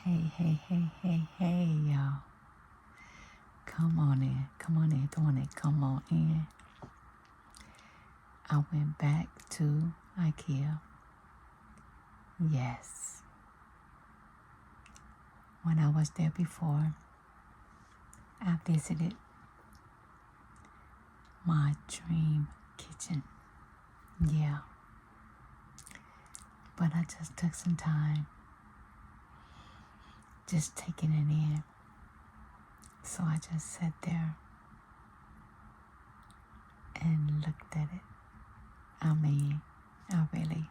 Hey, y'all. Come on in, come on in. I went back to IKEA. Yes. When I was there before, I visited my dream kitchen. Yeah. But I just took some time just taking it in. So I just sat there and looked at it. I really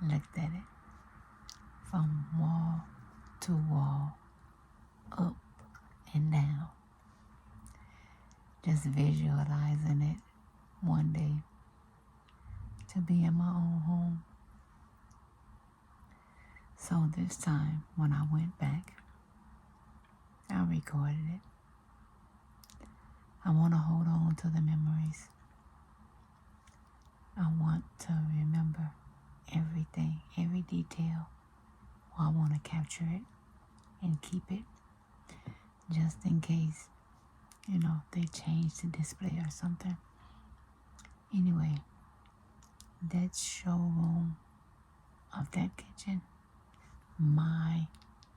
looked at it from wall to wall, up and down, just visualizing it one day to be in my own home. So this time when I went back, I recorded it. I want to hold on to the memories. I want to remember everything, every detail. I want to capture it and keep it just in case, they change the display or something. Anyway, that showroom of that kitchen, my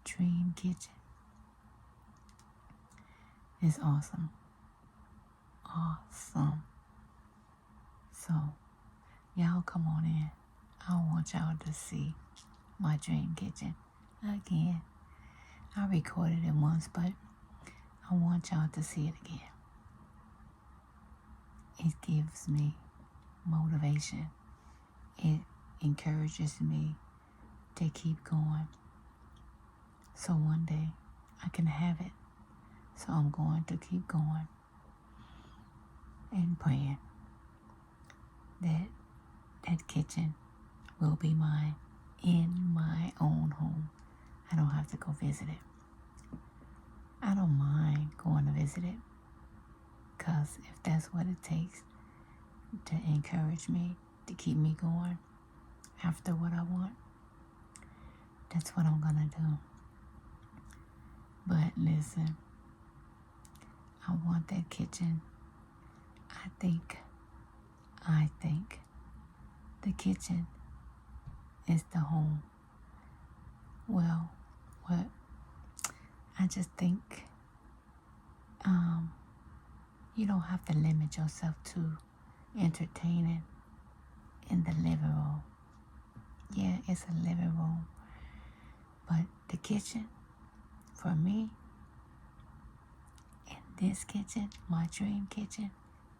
dream kitchen, is awesome. Awesome. So, y'all come on in. I want y'all to see my dream kitchen again. I recorded it once, but I want y'all to see it again. It gives me motivation. It encourages me to keep going. So one day I can have it. So I'm going to keep going and praying that that kitchen will be mine in my own home. I don't have to go visit it. I don't mind going to visit it, because if that's what it takes to encourage me, to keep me going after what I want, that's what I'm going to do. But listen, I want that kitchen. I think the kitchen is the home. Well, what? I just think you don't have to limit yourself to entertaining in the living room. Yeah, it's a living room. But the kitchen, for me, in this kitchen, my dream kitchen,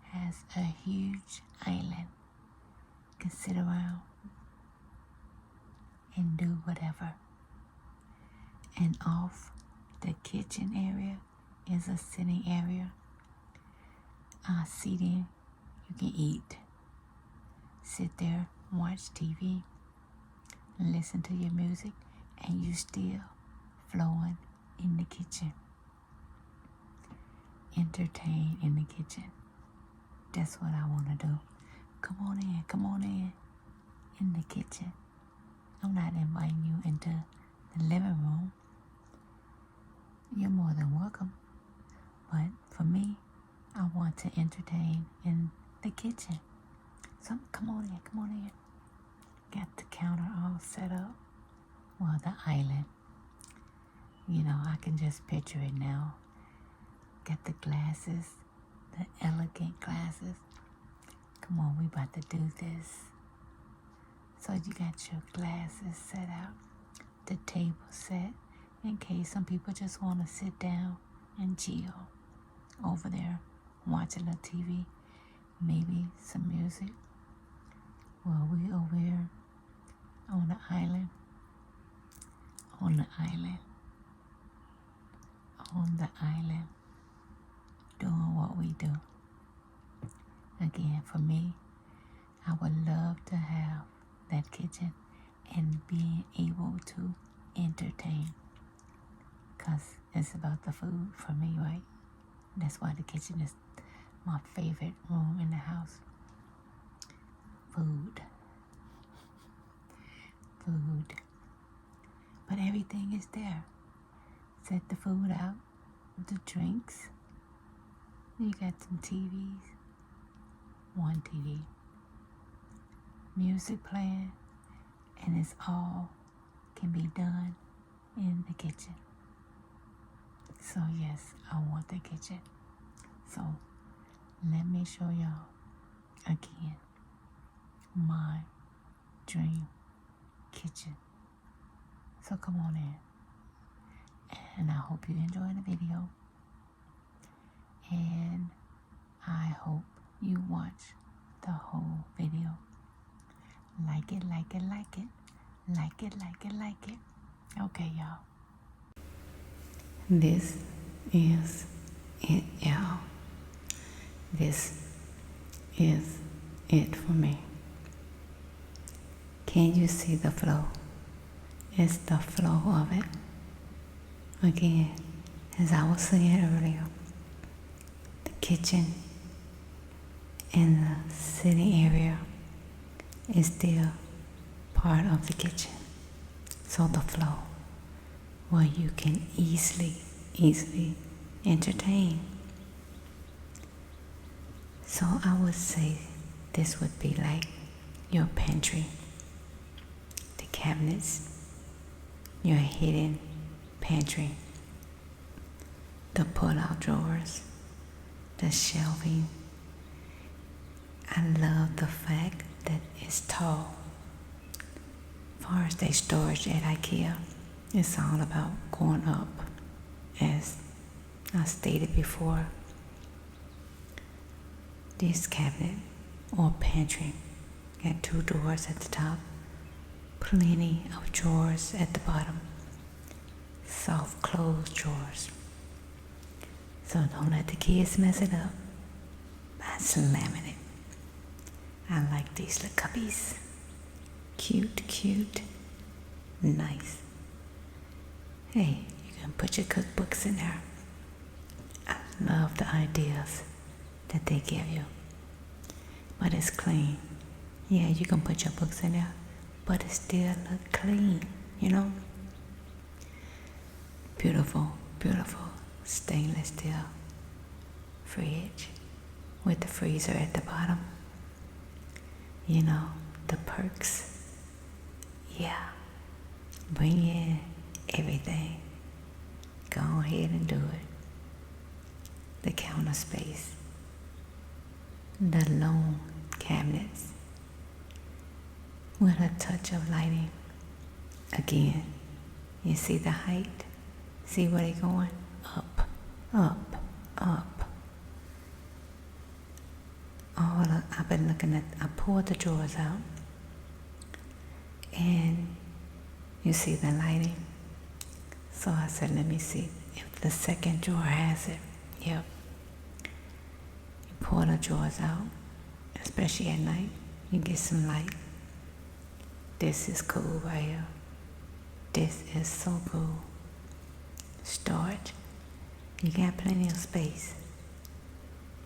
has a huge island. You can sit around and do whatever. And off the kitchen area is a sitting area. Seating, you can eat, sit there, watch TV, listen to your music, and you still flowing in the kitchen. Entertain in the kitchen. That's what I want to do. Come on in the kitchen. I'm not inviting you into the living room. You're more than welcome. But for me, I want to entertain in the kitchen. So come on in. Got the counter all set up. Well, the island. I can just picture it now. Got the glasses, the elegant glasses. Come on, we about to do this. So you got your glasses set out, the table set, in case some people just want to sit down and chill over there, watch a little TV, maybe some music. Well, we over here on the island, doing what we do. Again, for me, I would love to have that kitchen and being able to entertain, because it's about the food for me, right? That's why the kitchen is my favorite room in the house. Food. But everything is there. Set the food out, the drinks. You got some TVs, one TV, music playing, and it's all can be done in the kitchen. So yes, I want the kitchen. So let me show y'all again my dream kitchen. So come on in. And I hope you enjoy the video. And I hope you watch the whole video. Like it, like it, like it. Like it, like it, like it. Okay, y'all. This is it, y'all. This is it for me. Can you see the flow? It's the flow of it. Again, as I was saying earlier, the kitchen in the sitting area is still part of the kitchen. So the flow where you can easily entertain. So I would say this would be like your pantry, the cabinets, your hidden pantry, the pull-out drawers, the shelving. I love the fact that it's tall. As far as their storage at IKEA, it's all about going up. As I stated before, this cabinet or pantry got 2 doors at the top, plenty of drawers at the bottom, soft closed drawers. So don't let the kids mess it up by slamming it. I like these little cubbies. Cute, nice. Hey, you can put your cookbooks in there. I love the ideas that they give you. But it's clean. Yeah, you can put your books in there, but it still look clean, you know? Beautiful stainless steel fridge with the freezer at the bottom. You know, the perks. Yeah, bring in everything. Go ahead and do it. The counter space, the long cabinets with a touch of lighting. Again, you see the height? See where they're going? Up. I've been looking at, I pulled the drawers out, and you see the lighting. So I said, let me see if the second drawer has it. Yep. You pull the drawers out, especially at night, you get some light. This is cool right here. This is so cool. Storage. You got plenty of space,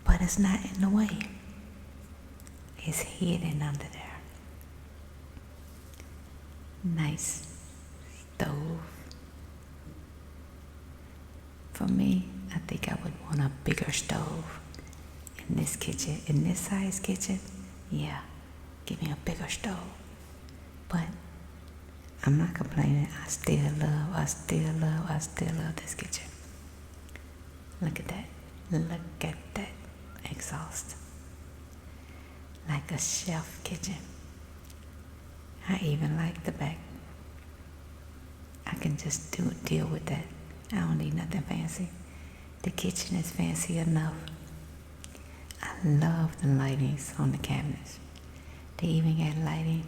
but it's not in the way. It's hidden under there. Nice stove. For me, I think I would want a bigger stove in this kitchen. In this size kitchen, yeah, give me a bigger stove. But I'm not complaining. I still love this kitchen. Look at that exhaust. Like a chef kitchen. I even like the back. I can just deal with that. I don't need nothing fancy. The kitchen is fancy enough. I love the lightings on the cabinets. They even got lighting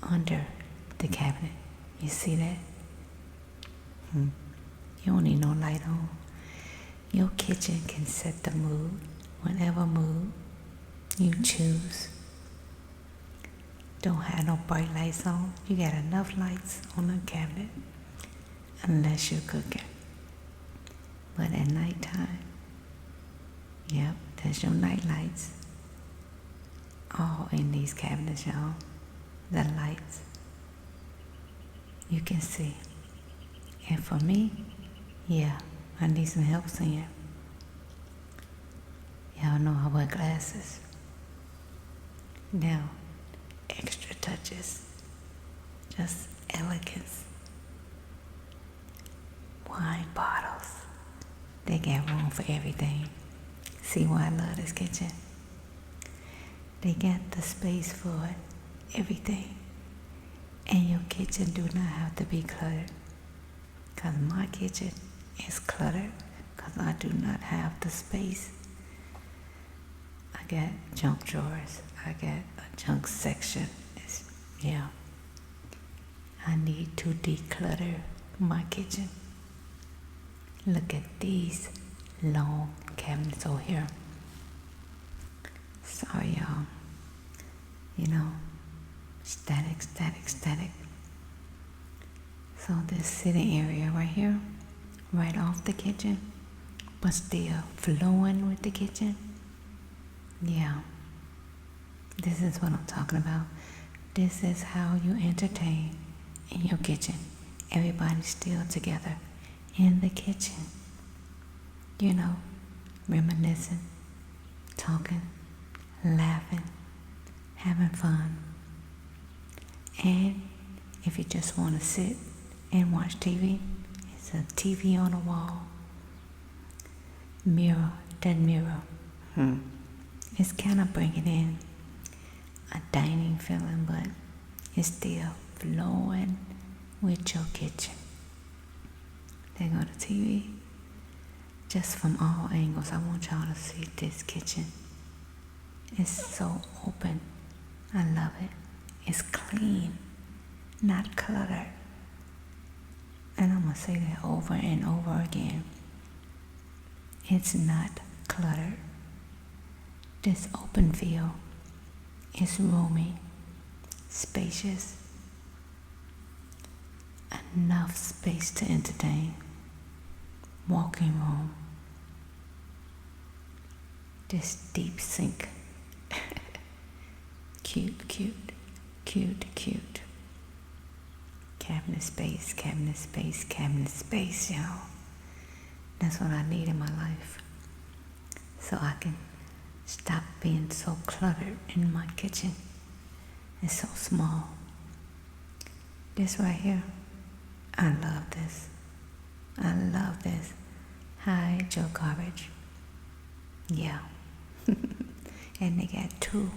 under the cabinet. You see that? You don't need no light on. Your kitchen can set the mood, whatever mood you choose. Don't have no bright lights on. You got enough lights on the cabinet, unless you're cooking. But at nighttime, yep, that's your night lights. All in these cabinets, y'all. The lights. You can see. And for me, Yeah, I need some help seeing. Y'all know I wear glasses. Now, extra touches. Just elegance. Wine bottles. They got room for everything. See why I love this kitchen? They got the space for everything. And your kitchen do not have to be cluttered. Because my kitchen is cluttered because I do not have the space. I got junk drawers. I got a junk section. Yeah. I need to declutter my kitchen. Look at these long cabinets over here. Sorry, y'all. You know, static. So this sitting area right here, right off the kitchen, but still flowing with the kitchen. Yeah, this is what I'm talking about. This is how you entertain in your kitchen. Everybody's still together in the kitchen. You know, reminiscing, talking, laughing, having fun. And if you just want to sit and watch TV, it's a TV on the wall. Mirror. It's kind of bringing in a dining feeling, but it's still flowing with your kitchen. There go the TV. Just from all angles, I want y'all to see this kitchen. It's so open. I love it. It's clean, not cluttered. And I'm going to say that over and over again. It's not cluttered. This open feel is roomy, spacious, enough space to entertain. Walking room. This deep sink. Cute. Cabinet space, y'all. That's what I need in my life. So I can stop being so cluttered in my kitchen. It's so small. This right here, I love this. Hide your garbage. Yeah. And they got 2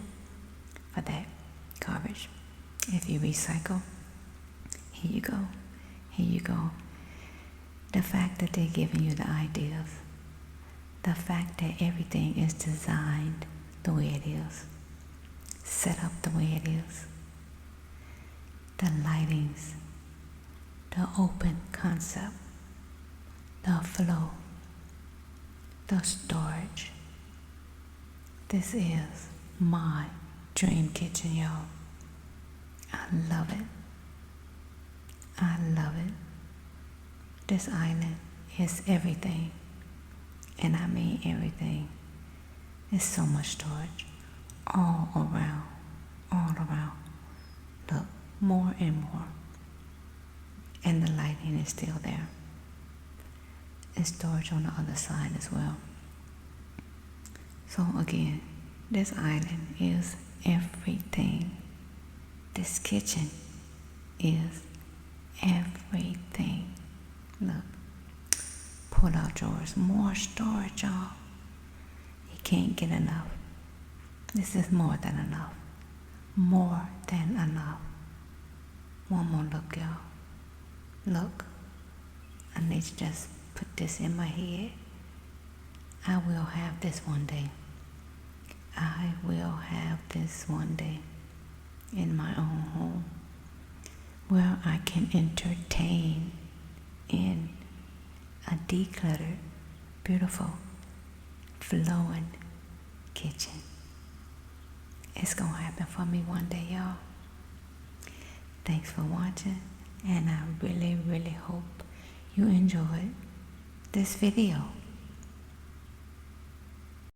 for that garbage. If you recycle, here you go. The fact that they're giving you the ideas, the fact that everything is designed the way it is, set up the way it is, the lightings, the open concept, the flow, the storage. This is my dream kitchen, y'all. I love it. This island is everything. And I mean everything. There's so much storage. All around. Look, more and more. And the lighting is still there. And storage on the other side as well. So again, this island is everything. This kitchen is everything. Look, pull out drawers, more storage, y'all. You can't get enough. This is more than enough. More than enough. One more look, y'all. Look, I need to just put this in my head. I will have this one day. I will have this one day in my own home where I can entertain in a decluttered, beautiful, flowing kitchen. It's gonna happen for me one day, y'all. Thanks for watching, and I really hope you enjoyed this video.